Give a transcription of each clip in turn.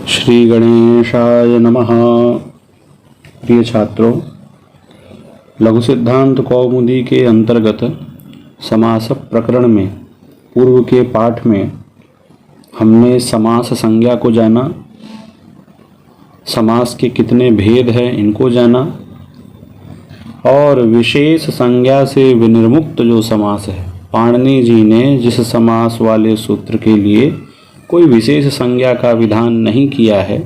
श्री गणेशाय नमः। प्रिय छात्रों, लघु सिद्धांत कौमुदी के अंतर्गत समास प्रकरण में पूर्व के पाठ में हमने समास संज्ञा को जाना, समास के कितने भेद हैं इनको जाना, और विशेष संज्ञा से विनिर्मुक्त जो समास है, पाणिनि जी ने जिस समास वाले सूत्र के लिए कोई विशेष संज्ञा का विधान नहीं किया है,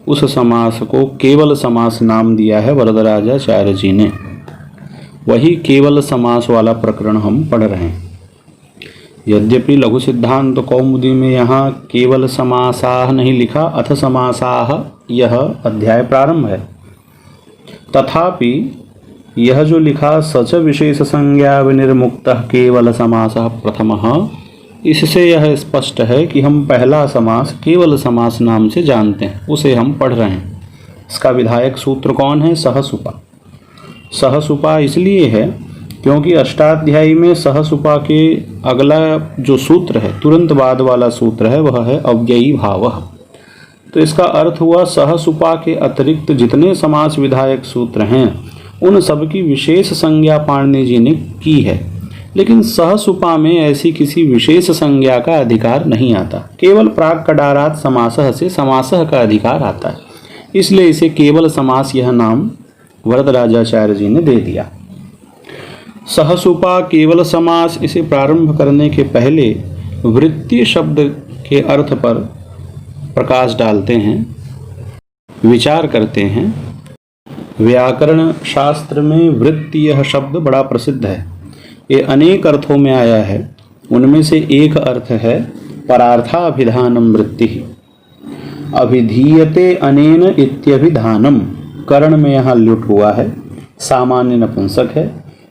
उस समास को केवल समास नाम दिया है वरदराजाचार्य जी ने। वही केवल समास वाला प्रकरण हम पढ़ रहे हैं। यद्यपि लघु सिद्धांत कौमुदी में यहाँ केवल समासाह नहीं लिखा, अथ समासाह यह अध्याय प्रारंभ है, तथापि यह जो लिखा सच विशेष संज्ञा विनिर्मुक्तः केवल समासः प्रथमः, इससे यह स्पष्ट है कि हम पहला समास केवल समास नाम से जानते हैं, उसे हम पढ़ रहे हैं। इसका विधायक सूत्र कौन है? सहसुपा। सहसुपा इसलिए है क्योंकि अष्टाध्यायी में सहसुपा के अगला जो सूत्र है, तुरंत बाद वाला सूत्र है, वह है अव्ययी भावः। तो इसका अर्थ हुआ सहसुपा के अतिरिक्त जितने समास विधायक सूत्र हैं उन सब की विशेष संज्ञा पाणिनि जी ने की है, लेकिन सहसुपा में ऐसी किसी विशेष संज्ञा का अधिकार नहीं आता। केवल प्राक कडारात समासः से समासः का अधिकार आता है, इसलिए इसे केवल समास यह नाम वरदराजाचार्य जी ने दे दिया। सहसुपा केवल समास, इसे प्रारंभ करने के पहले वृत्ति शब्द के अर्थ पर प्रकाश डालते हैं, विचार करते हैं। व्याकरण शास्त्र में वृत्ति यह शब्द बड़ा प्रसिद्ध है। ये अनेक अर्थों में आया है। उनमें से एक अर्थ है परार्थाभिधानम वृत्ति। अभिधीयते अनेन इत्यभिधानम, कर्ण में यहाँ लुट हुआ है, सामान्य नपुंसक है।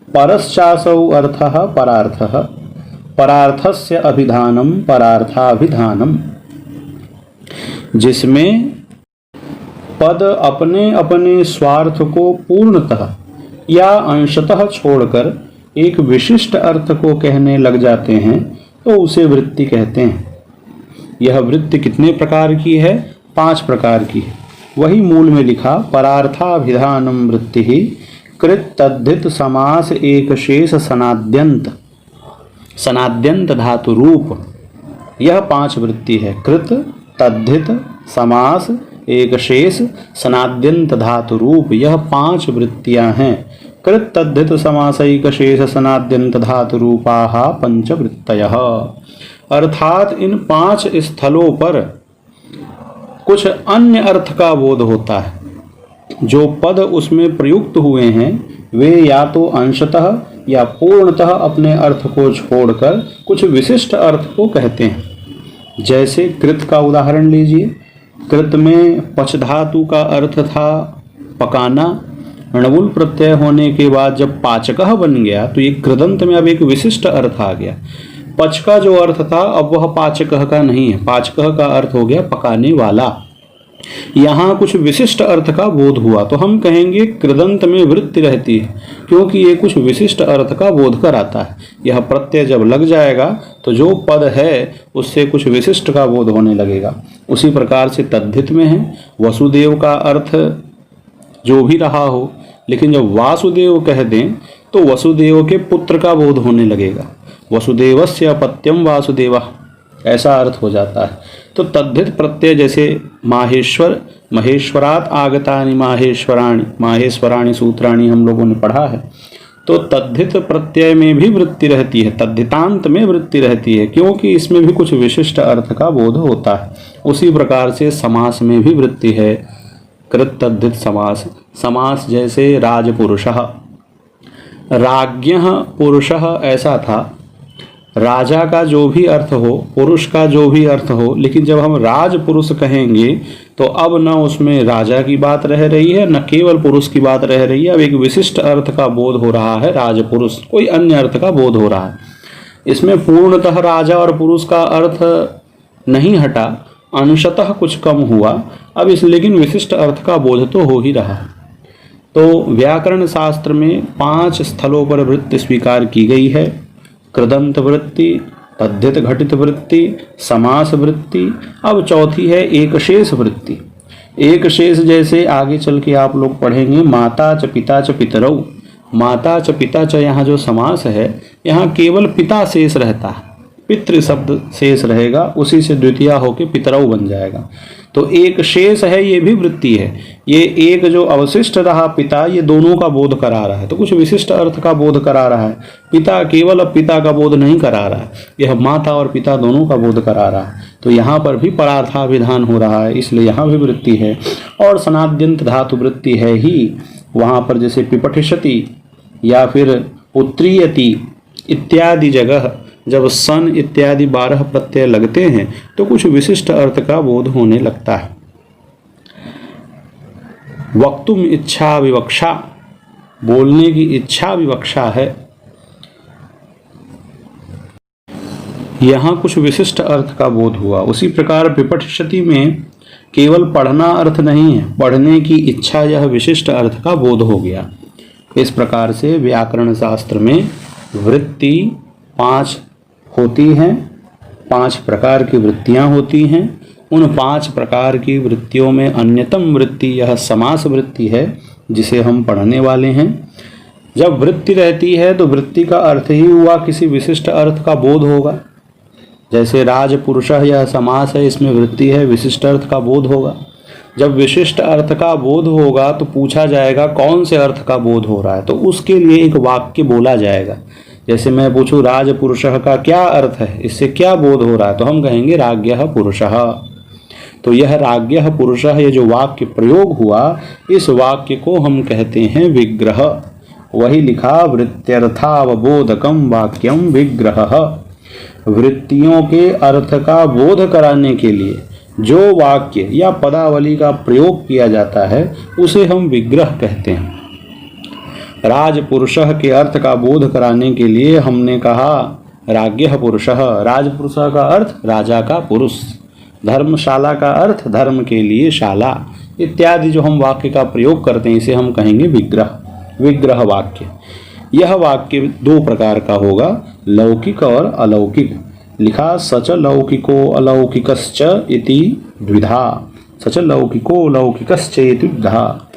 परश्चासौ अर्थः परार्थः, परार्थस्य अभिधानम परार्थाभिधानम, जिसमें पद अपने अपने स्वार्थ को पूर्णतः या अंशतः छोड़कर एक विशिष्ट अर्थ को कहने लग जाते हैं तो उसे वृत्ति कहते हैं। यह वृत्ति कितने प्रकार की है? 5 प्रकार की है। वही मूल में लिखा परार्थाभिधानम वृत्ति ही कृत तद्धित समास एक शेष सनाद्यंत, सनाद्यंत धातु रूप, यह 5 वृत्ति है। कृत तद्धित समास एक शेष सनाद्यंत धातु रूप, यह 5 वृत्तियां हैं। कृत तद्धित समासैक शेष सनाद्यंत धातु रूपाः पंचवृत्तयः, अर्थात इन 5 स्थलों पर कुछ अन्य अर्थ का बोध होता है। जो पद उसमें प्रयुक्त हुए हैं वे या तो अंशतः या पूर्णतः अपने अर्थ को छोड़कर कुछ विशिष्ट अर्थ को कहते हैं। जैसे कृत का उदाहरण लीजिए। कृत में पच धातु का अर्थ था पकाना, णवुल प्रत्यय होने के बाद जब पाचकः बन गया तो ये कृदंत में अब एक विशिष्ट अर्थ आ गया। पच का जो अर्थ था अब वह पाचकः का नहीं है, पाचकः का अर्थ हो गया पकाने वाला। यहाँ कुछ विशिष्ट अर्थ का बोध हुआ तो हम कहेंगे कृदंत में वृत्ति रहती है, क्योंकि ये कुछ विशिष्ट अर्थ का बोध कराता है। यह प्रत्यय जब लग जाएगा तो जो पद है उससे कुछ विशिष्ट का बोध होने लगेगा। उसी प्रकार से तद्धित में है वसुदेव का अर्थ जो भी रहा हो, लेकिन जब वासुदेव कह दें तो वसुदेव के पुत्र का बोध होने लगेगा। वसुदेवस्य अपत्यम वासुदेवः, ऐसा अर्थ हो जाता है। तो तद्धित प्रत्यय जैसे माहेश्वर, महेश्वरात् आगतानि माहेश्वराणि, माहेश्वराणि सूत्राणि हम लोगों ने पढ़ा है। तो तद्धित प्रत्यय में भी वृत्ति रहती है, तद्धितांत में वृत्ति रहती है, क्योंकि इसमें भी कुछ विशिष्ट अर्थ का बोध होता है। उसी प्रकार से समास में भी वृत्ति है। कृत तद्धित समास, समास जैसे राजपुरुषः, राज्ञः पुरुषः ऐसा था। राजा का जो भी अर्थ हो, पुरुष का जो भी अर्थ हो, लेकिन जब हम राजपुरुष कहेंगे तो अब न उसमें राजा की बात रह रही है, न केवल पुरुष की बात रह रही है। अब एक विशिष्ट अर्थ का बोध हो रहा है राजपुरुष, कोई अन्य अर्थ का बोध हो रहा है। इसमें पूर्णतः राजा और पुरुष का अर्थ नहीं हटा, अंशतः कुछ कम हुआ। अब इस लेकिन विशिष्ट अर्थ का बोध तो हो ही रहा है। तो व्याकरण शास्त्र में 5 स्थलों पर वृत्ति स्वीकार की गई है। कृदंत वृत्ति, तद्धित घटित वृत्ति, समास वृत्ति। अब चौथी है एक शेष वृत्ति। एक शेष जैसे आगे चल के आप लोग पढ़ेंगे, माता च पिता च पितरौ। माता च पिता च, यहाँ जो समास है यहाँ केवल पिता शेष रहता है, पितृ शब्द शेष रहेगा, उसी से द्वितीया होके पितरौ बन जाएगा। तो एक शेष है, ये भी वृत्ति है। ये एक जो अवशिष्ट रहा पिता, ये दोनों का बोध करा रहा है, तो कुछ विशिष्ट अर्थ का बोध करा रहा है। पिता केवल अब पिता का बोध नहीं करा रहा है, यह माता और पिता दोनों का बोध करा रहा है। तो यहाँ पर भी परार्थाभिधान हो रहा है, इसलिए यहाँ भी वृत्ति है। और सनाद्यंत धातु वृत्ति है ही वहाँ पर, जैसे पिपठिष्यति या फिर उत्रीयति इत्यादि जगह जब सन इत्यादि 12 प्रत्यय लगते हैं तो कुछ विशिष्ट अर्थ का बोध होने लगता है। वक्तुम इच्छा विवक्षा, बोलने की इच्छा विवक्षा है, यहाँ कुछ विशिष्ट अर्थ का बोध हुआ। उसी प्रकार विपठिष्यति में केवल पढ़ना अर्थ नहीं है, पढ़ने की इच्छा, यह विशिष्ट अर्थ का बोध हो गया। इस प्रकार से व्याकरण शास्त्र में वृत्ति 5 होती हैं, 5 प्रकार की वृत्तियां होती हैं। उन 5 प्रकार की वृत्तियों में अन्यतम वृत्ति यह समास वृत्ति है, जिसे हम पढ़ने वाले हैं। जब वृत्ति रहती है तो वृत्ति का अर्थ ही हुआ किसी विशिष्ट अर्थ का बोध होगा। जैसे राजपुरुषः यह समास है, इसमें वृत्ति है, विशिष्ट अर्थ का बोध होगा। जब विशिष्ट अर्थ का बोध होगा तो पूछा जाएगा कौन से अर्थ का बोध हो रहा है, तो उसके लिए एक वाक्य बोला जाएगा। जैसे मैं पूछूं राजपुरुषः का क्या अर्थ है, इससे क्या बोध हो रहा है, तो हम कहेंगे राज्ञः पुरुषः। तो यह राज्ञः पुरुषः, ये जो वाक्य प्रयोग हुआ, इस वाक्य को हम कहते हैं विग्रह। वही लिखा वृत्त्यर्थावबोधकम वाक्यम विग्रह। वृत्तियों के अर्थ का बोध कराने के लिए जो वाक्य या पदावली का प्रयोग किया जाता है उसे हम विग्रह कहते हैं। राजपुरुषः के अर्थ का बोध कराने के लिए हमने कहा राज्ञः पुरुषः। राजपुरुषः का अर्थ राजा का पुरुष, धर्मशाला का अर्थ धर्म के लिए शाला, इत्यादि जो हम वाक्य का प्रयोग करते हैं इसे हम कहेंगे विग्रह, विग्रह वाक्य। यह वाक्य 2 प्रकार का होगा, लौकिक और अलौकिक। लिखा सच लौकिको अलौकिकश्च इति द्विधा, सच लौकिको लौकिकश्च इति द्विधा।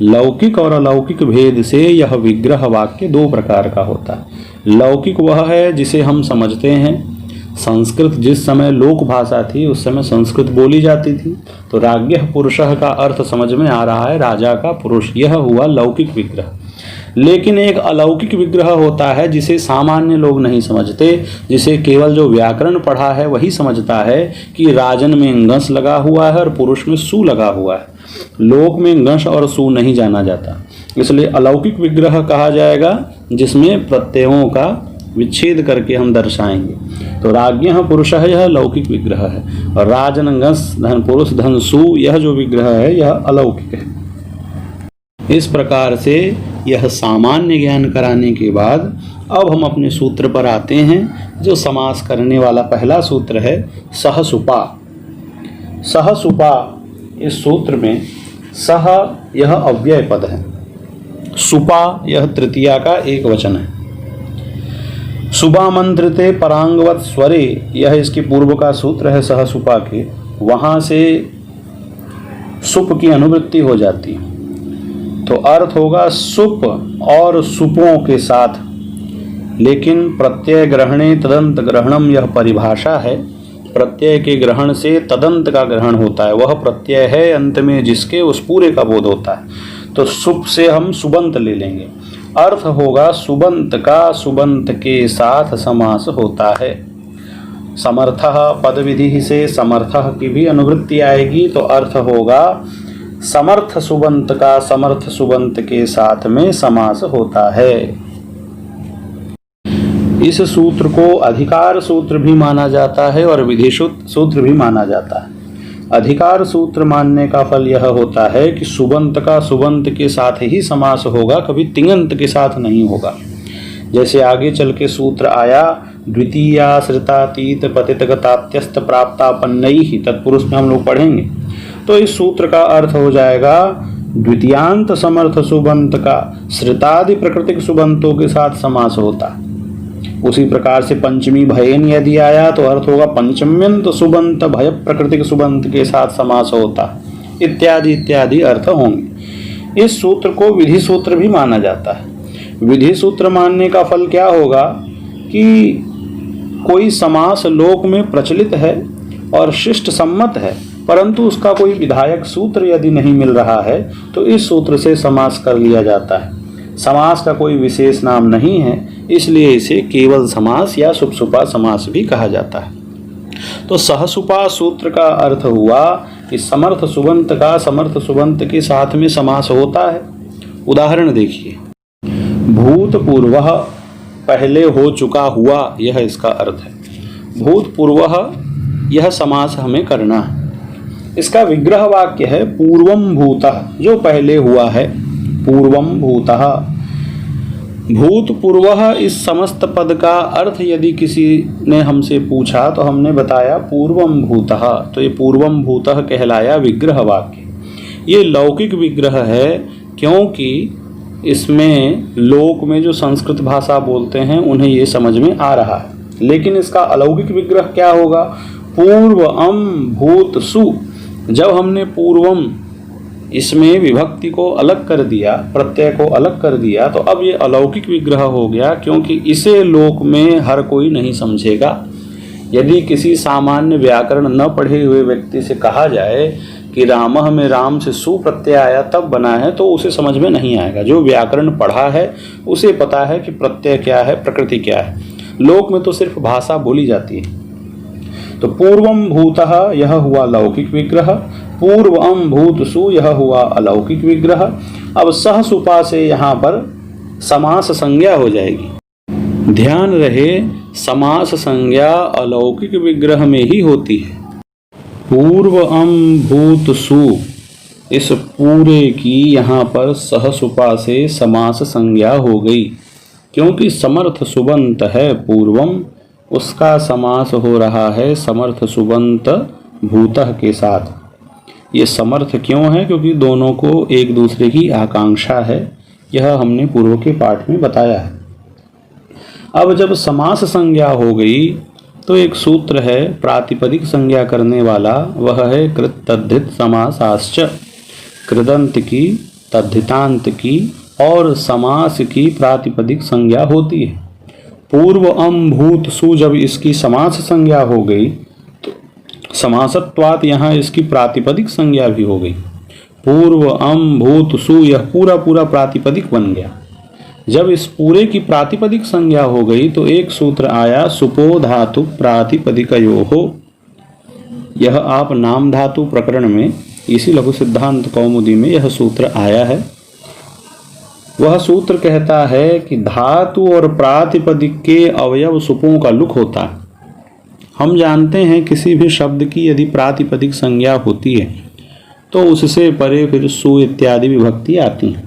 लौकिक और अलौकिक भेद से यह विग्रह वाक्य 2 प्रकार का होता है। लौकिक वह है जिसे हम समझते हैं। संस्कृत जिस समय लोक भाषा थी उस समय संस्कृत बोली जाती थी, तो राज्ञः पुरुषः का अर्थ समझ में आ रहा है राजा का पुरुष, यह हुआ लौकिक विग्रह। लेकिन एक अलौकिक विग्रह होता है जिसे सामान्य लोग नहीं समझते, जिसे केवल जो व्याकरण पढ़ा है वही समझता है कि राजन में ngस लगा हुआ है और पुरुष में सु लगा हुआ है। लोक में ngस और सु नहीं जाना जाता, इसलिए अलौकिक विग्रह कहा जाएगा, जिसमें प्रत्ययों का विच्छेद करके हम दर्शाएंगे। तो राज्ञः पुरुषः यह लौकिक विग्रह है, और राजन ngस धन पुरुष धन सु यह जो विग्रह है यह अलौकिक है। इस प्रकार से यह सामान्य ज्ञान कराने के बाद अब हम अपने सूत्र पर आते हैं। जो समास करने वाला पहला सूत्र है सहसुपा। सहसुपा, इस सूत्र में सह यह अव्यय पद है, सुपा यह तृतीया का एक वचन है। सुबामंत्रिते परांगवत स्वरे, यह इसकी पूर्व का सूत्र है सहसुपा के। वहाँ से सुप की अनुवृत्ति हो जाती है, तो अर्थ होगा सुप और सुपों के साथ। लेकिन प्रत्यय ग्रहणे तदंत ग्रहणम, यह परिभाषा है। प्रत्यय के ग्रहण से तदंत का ग्रहण होता है, वह प्रत्यय है अंत में जिसके उस पूरे का बोध होता है। तो सुप से हम सुबंत ले लेंगे, अर्थ होगा सुबंत का सुबंत के साथ समास होता है। समर्थः पद विधि से समर्थः की भी अनुवृत्ति आएगी, तो अर्थ होगा समर्थ सुबंत का समर्थ सुबंत के साथ में समास होता है। इस सूत्र को अधिकार सूत्र भी माना जाता है और विधिशुद्ध सूत्र भी माना जाता है। अधिकार सूत्र मानने का फल यह होता है कि सुबंत का सुबंत के साथ ही समास होगा, कभी तिङंत के साथ नहीं होगा। जैसे आगे चल के सूत्र आया द्वितीयाश्रितातीत पतितगतात्यस्त प्राप्तापन्नैः, तत्पुरुष में हम लोग पढ़ेंगे। तो इस सूत्र का अर्थ हो जाएगा द्वितीयांत समर्थ सुबंत का श्रितादि प्राकृतिक सुबंतों के साथ समास होता है। उसी प्रकार से पंचमी भयेन यदि आया तो अर्थ होगा पंचम्यंत सुबंत, भय प्रकृतिक सुबंत के साथ समास होता, इत्यादि इत्यादि अर्थ होंगे। इस सूत्र को विधि सूत्र भी माना जाता है। विधि सूत्र मानने का फल क्या होगा कि कोई समास लोक में प्रचलित है और शिष्ट सम्मत है, परंतु उसका कोई विधायक सूत्र यदि नहीं मिल रहा है तो इस सूत्र से समास कर लिया जाता है। समास का कोई विशेष नाम नहीं है, इसलिए इसे केवल समास या सुपसुपा समास भी कहा जाता है। तो सहसुपा सूत्र का अर्थ हुआ कि समर्थ सुबंत का समर्थ सुबंत के साथ में समास होता है। उदाहरण देखिए, भूतपूर्वः पहले हो चुका हुआ, यह इसका अर्थ है। भूतपूर्वः यह समास हमें करना है। इसका विग्रह वाक्य है पूर्वम भूतः, जो पहले हुआ है, पूर्वम भूतः। भूतपूर्वः इस समस्त पद का अर्थ यदि किसी ने हमसे पूछा तो हमने बताया पूर्वम भूतः, तो ये पूर्वम भूतः कहलाया विग्रह वाक्य। ये लौकिक विग्रह है क्योंकि इसमें लोक में जो संस्कृत भाषा बोलते हैं उन्हें ये समझ में आ रहा है। लेकिन इसका अलौकिक विग्रह क्या होगा? पूर्व अम भूत सु। जब हमने पूर्वम इसमें विभक्ति को अलग कर दिया, प्रत्यय को अलग कर दिया, तो अब ये अलौकिक विग्रह हो गया, क्योंकि इसे लोक में हर कोई नहीं समझेगा। यदि किसी सामान्य व्याकरण न पढ़े हुए व्यक्ति से कहा जाए कि रामः में राम से सु प्रत्यय आया तब बना है, तो उसे समझ में नहीं आएगा। जो व्याकरण पढ़ा है उसे पता है कि प्रत्यय क्या है, प्रकृति क्या है। लोक में तो सिर्फ भाषा बोली जाती है। तो पूर्वम भूतः यह हुआ लौकिक विग्रह, पूर्वम भूत सु यह हुआ अलौकिक विग्रह। अब सहसुपा से यहाँ पर समास संज्ञा हो जाएगी। ध्यान रहे, समास संज्ञा अलौकिक विग्रह में ही होती है। पूर्वम भूत सु, इस पूरे की यहाँ पर सहसुपा से समास संज्ञा हो गई, क्योंकि समर्थ सुबंत है पूर्वम, उसका समास हो रहा है समर्थ सुबंत भूतः के साथ। ये समर्थ क्यों है? क्योंकि दोनों को एक दूसरे की आकांक्षा है। यह हमने पूर्व के पाठ में बताया है। अब जब समास संज्ञा हो गई तो एक सूत्र है प्रातिपदिक संज्ञा करने वाला, वह है कृत तद्धित समासाश्च। कृदंत की, तद्धितांत की और समास की प्रातिपदिक संज्ञा होती है। पूर्व अम भूत सु, जब इसकी समास संज्ञा हो गई तो समासत्वात् यहाँ इसकी प्रातिपदिक संज्ञा भी हो गई। पूर्व अम भूत सु, यह पूरा पूरा प्रातिपदिक बन गया। जब इस पूरे की प्रातिपदिक संज्ञा हो गई तो एक सूत्र आया सुपो धातु प्रातिपदिकयोः। यह आप नाम धातु प्रकरण में, इसी लघु सिद्धांत कौमुदी में यह सूत्र आया है। वह सूत्र कहता है कि धातु और प्रातिपदिक के अवयव सुपों का लुक होता है। हम जानते हैं किसी भी शब्द की यदि प्रातिपदिक संज्ञा होती है तो उससे परे फिर सु इत्यादि विभक्ति आती हैं।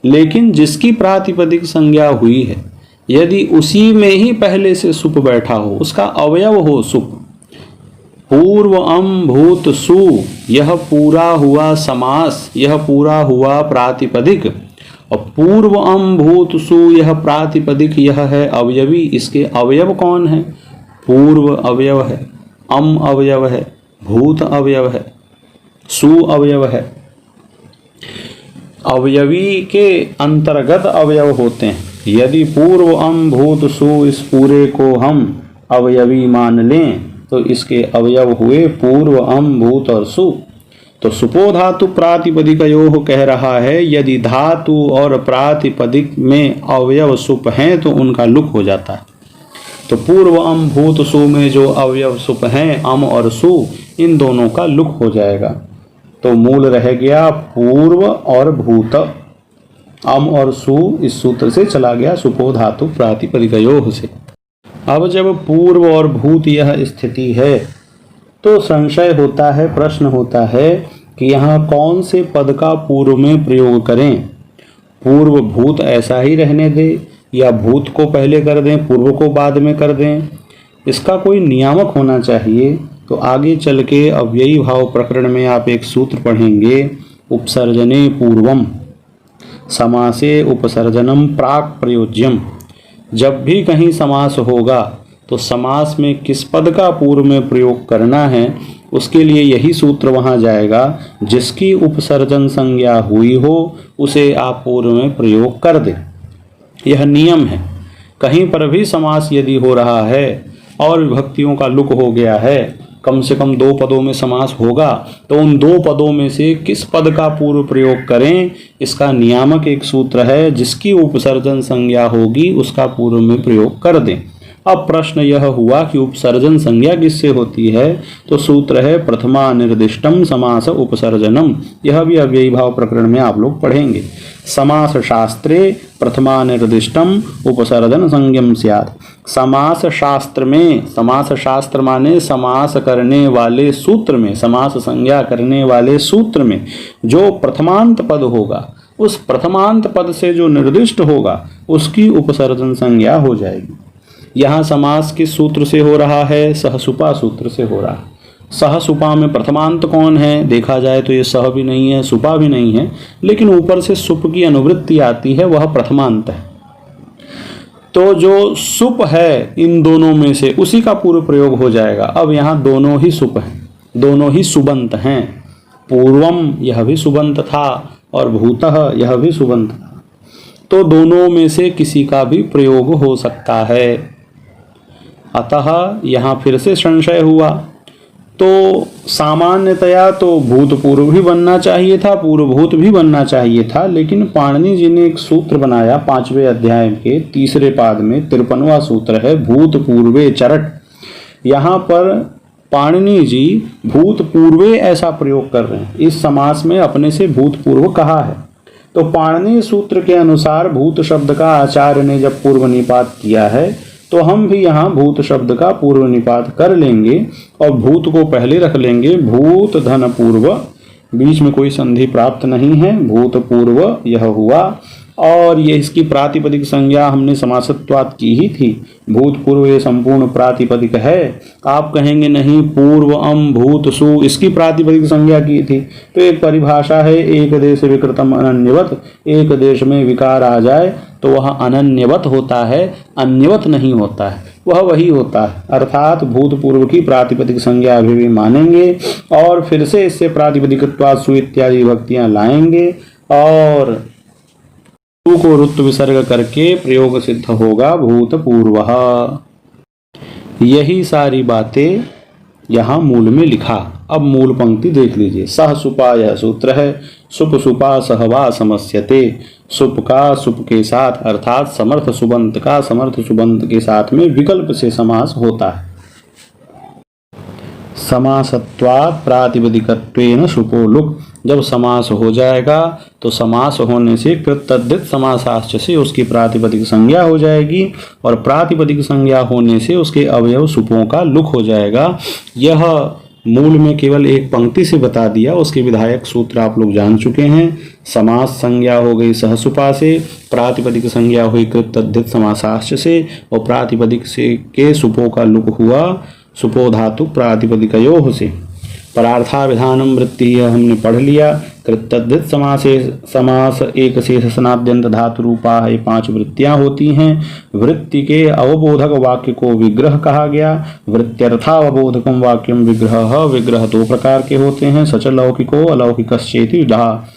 लेकिन जिसकी प्रातिपदिक संज्ञा हुई है, यदि उसी में ही पहले से सुप बैठा हो, उसका अवयव हो सुप, पूर्व अम भूत सु, यह पूरा हुआ समास, यह पूरा हुआ प्रातिपदिक, और पूर्व अम भूत सु यह प्रातिपदिक, यह है अवयवी। इसके अवयव कौन है? पूर्व अवयव है, अम अवयव है, भूत अवयव है, सु अवयव है। अवयवी के अंतर्गत अवयव होते हैं। यदि पूर्व अम भूत सु इस पूरे को हम अवयवी मान लें तो इसके अवयव हुए पूर्व अम भूत और सु। तो सुपो धातु प्रातिपदिकयोः कह रहा है, यदि धातु और प्रातिपदिक में अवयव सुप हैं तो उनका लुक हो जाता है। तो पूर्व अम भूत सु में जो अवयव सुप हैं, अम और सु, इन दोनों का लुक हो जाएगा। तो मूल रह गया पूर्व और भूत, अम और सु इस सूत्र से चला गया सुपो धातु प्रातिपदिकयोः से। अब जब पूर्व और भूत यह स्थिति है तो संशय होता है, प्रश्न होता है कि यहाँ कौन से पद का पूर्व में प्रयोग करें। पूर्व भूत ऐसा ही रहने दे या भूत को पहले कर दें, पूर्व को बाद में कर दें? इसका कोई नियामक होना चाहिए। तो आगे चल के अव्ययी भाव प्रकरण में आप एक सूत्र पढ़ेंगे, उपसर्जने पूर्वम समासे उपसर्जनम प्राक प्रयोज्यम। जब भी कहीं समास होगा तो समास में किस पद का पूर्व में प्रयोग करना है उसके लिए यही सूत्र वहां जाएगा। जिसकी उपसर्जन संज्ञा हुई हो उसे आप पूर्व में प्रयोग कर दें, यह नियम है। कहीं पर भी समास यदि हो रहा है और विभक्तियों का लुक हो गया है, कम से कम 2 पदों में समास होगा, तो उन 2 पदों में से किस पद का पूर्व प्रयोग करें, इसका नियामक एक सूत्र है। जिसकी उपसर्जन संज्ञा होगी उसका पूर्व में प्रयोग कर दें। अब प्रश्न यह हुआ कि उपसर्जन संज्ञा किससे होती है, तो सूत्र है प्रथमा निर्दिष्टम समास उपसर्जनम। यह भी अव्ययी भाव प्रकरण में आप लोग पढ़ेंगे। समास शास्त्रे प्रथमा निर्दिष्टम उपसर्जन संज्ञम स्यात्। समास शास्त्र में, समास शास्त्र माने समास करने वाले सूत्र में, समास संज्ञा करने वाले सूत्र में जो प्रथमांत पद होगा, उस प्रथमांत पद से जो निर्दिष्ट होगा उसकी उपसर्जन संज्ञा हो जाएगी। यहाँ समास किस सूत्र से हो रहा है, सहसुपा सूत्र से हो रहा है। सहसुपा में प्रथमांत कौन है, देखा जाए तो ये सह भी नहीं है, सुपा भी नहीं है, लेकिन ऊपर से सुप की अनुवृत्ति आती है, वह प्रथमांत है। तो जो सुप है इन दोनों में से उसी का पूर्व प्रयोग हो जाएगा। अब यहाँ दोनों ही सुप हैं, दोनों ही सुबंत हैं। पूर्वम यह भी सुबंत था और भूतः यह भी सुबंत था, तो दोनों में से किसी का भी प्रयोग हो सकता है। अतः यहाँ फिर से संशय हुआ, तो सामान्यतया तो भूतपूर्व भी बनना चाहिए था, पूर्वभूत भी बनना चाहिए था, लेकिन पाणिनि जी ने एक सूत्र बनाया 5वें अध्याय के 3रे पाद में, 53वां सूत्र है भूतपूर्वे चरट। यहाँ पर पाणिनि जी भूतपूर्वे ऐसा प्रयोग कर रहे हैं, इस समास में अपने से भूतपूर्व कहा है। तो पाणिनि सूत्र के अनुसार भूत शब्द का आचार्य ने जब पूर्व निपात किया है तो हम भी यहाँ भूत शब्द का पूर्व निपात कर लेंगे और भूत को पहले रख लेंगे। भूत धन पूर्व, बीच में कोई संधि प्राप्त नहीं है, भूत पूर्व यह हुआ। और ये इसकी प्रातिपदिक संज्ञा हमने समासत्वात् की ही थी। भूतपूर्व ये संपूर्ण प्रातिपदिक है। आप कहेंगे नहीं पूर्व अम भूत सु, इसकी प्रातिपदिक संज्ञा की थी। तो एक परिभाषा है एक देश विकृतम अनन्यवत, एक देश में विकार आ जाए तो वह अनन्यवत होता है, अन्यवत नहीं होता है, वह वही होता है। अर्थात भूतपूर्व की प्रातिपदिक संज्ञा अभी भी मानेंगे और फिर से इससे प्रातिपदिकत्वात् सु इत्यादि विभक्तियां लाएंगे और सु को ऋत्व विसर्ग करके प्रयोग सिद्ध होगा भूतपूर्वः। यही सारी बातें यहाँ मूल में लिखा। अब मूल पंक्ति देख लीजिए। सह सुपा यह सूत्र है, सुप सुपा सहवा समस्यते। सुप का सुप के साथ अर्थात समर्थ सुबंत का समर्थ सुबंत के साथ में विकल्प से समास होता है। समासत्वात् प्रातिपदिकत्वेन सुपो लुक। जब समास हो जाएगा तो समास होने से कृतद्धित समासाश्च से उसकी प्रातिपदिक संज्ञा हो जाएगी और प्रातिपदिक संज्ञा होने से उसके अवयव सुपों का लुक हो जाएगा। यह मूल में केवल एक पंक्ति से बता दिया, उसके विधायक सूत्र आप लोग जान चुके हैं। समास संज्ञा हो गई सहसुपा से, प्रातिपदिक संज्ञा हुई कृतद्धित समासाश्च से और प्रातिपदिक से के सुपों का लुक हुआ सुपो धातु प्रातिपदिकयोः से। परार्थाविधानम वृत्ति यह हमने पढ़ लिया। कृतद्धित समास एक शेष स्नाद्यंत धातु रूपा है, 5 वृत्तियां होती हैं। वृत्ति के अवबोधक वाक्य को विग्रह कहा गया। वृत्त्यर्थावबोधकम वाक्यम विग्रह, विग्रह 2 प्रकार के होते हैं, सच लौकिको अलौकिकश्चेति विधा।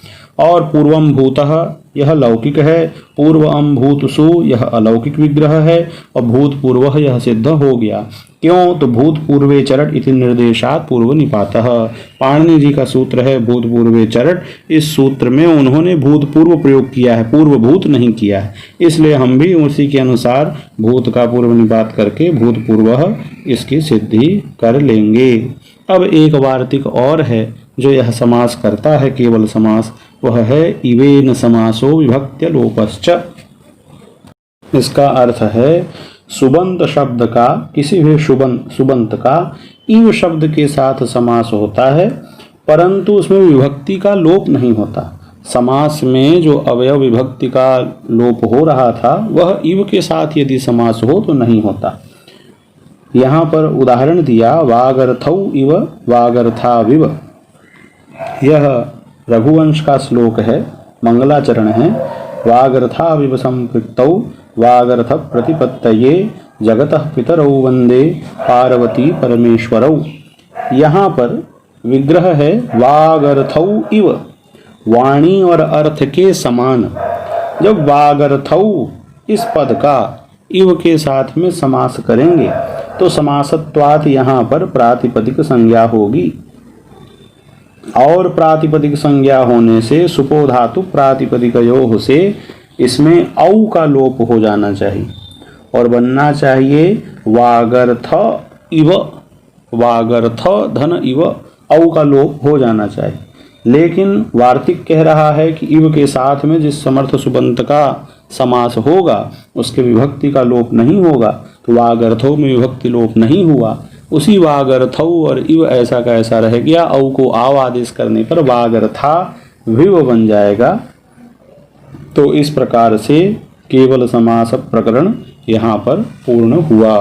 और पूर्वम भूतः यह लौकिक है, पूर्व अम भूतसु यह अलौकिक विग्रह है और भूतपूर्व यह सिद्ध हो गया। क्यों? तो भूतपूर्वे चरट इति निर्देशात् पूर्व निपातः। पाणिनि जी का सूत्र है भूतपूर्वे चरट। इस सूत्र में उन्होंने भूतपूर्व प्रयोग किया है, पूर्वभूत नहीं किया है, इसलिए हम भी उसी के अनुसार भूत का पूर्व निपात करके भूतपूर्व इसकी सिद्धि कर लेंगे। अब एक वार्तिक और है जो यह समास करता है, केवल समास, वह है इवेन समासो विभक्त्य लोपश्च। इसका अर्थ है सुबंत शब्द का, किसी भी सुबंत का इव शब्द के साथ समास होता है परंतु उसमें विभक्ति का लोप नहीं होता। समास में जो अवयव विभक्ति का लोप हो रहा था वह इव के साथ यदि समास हो तो नहीं होता। यहाँ पर उदाहरण दिया वागर्थौ इव वागर्थाविव। यह रघुवंश का श्लोक है, मंगलाचरण है। वागर्थाविव संपृक्तौ वागर्थ प्रतिपत्तये जगतः पितरौ वंदे पार्वती परमेश्वरौ। यहाँ पर विग्रह है वागर्थौ इव, वाणी और अर्थ के समान। जब वागर्थौ इस पद का इव के साथ में समास करेंगे तो समासत्वात् यहाँ पर प्रातिपदिक संज्ञा होगी, और प्रातिपदिक संज्ञा होने से सुपो धातु प्रातिपदिकयोः से इसमें औ का लोप हो जाना चाहिए और बनना चाहिए वागर्थ इव, वागर्थ धन इव, औ का लोप हो जाना चाहिए। लेकिन वार्तिक कह रहा है कि इव के साथ में जिस समर्थ सुबंत का समास होगा उसके विभक्ति का लोप नहीं होगा, तो वागर्थों में विभक्ति लोप नहीं हुआ। उसी वागर्थौ और इव ऐसा का ऐसा रह गया, औ को आव आदेश करने पर वागर्था विव बन जाएगा। तो इस प्रकार से केवल समास प्रकरण यहाँ पर पूर्ण हुआ।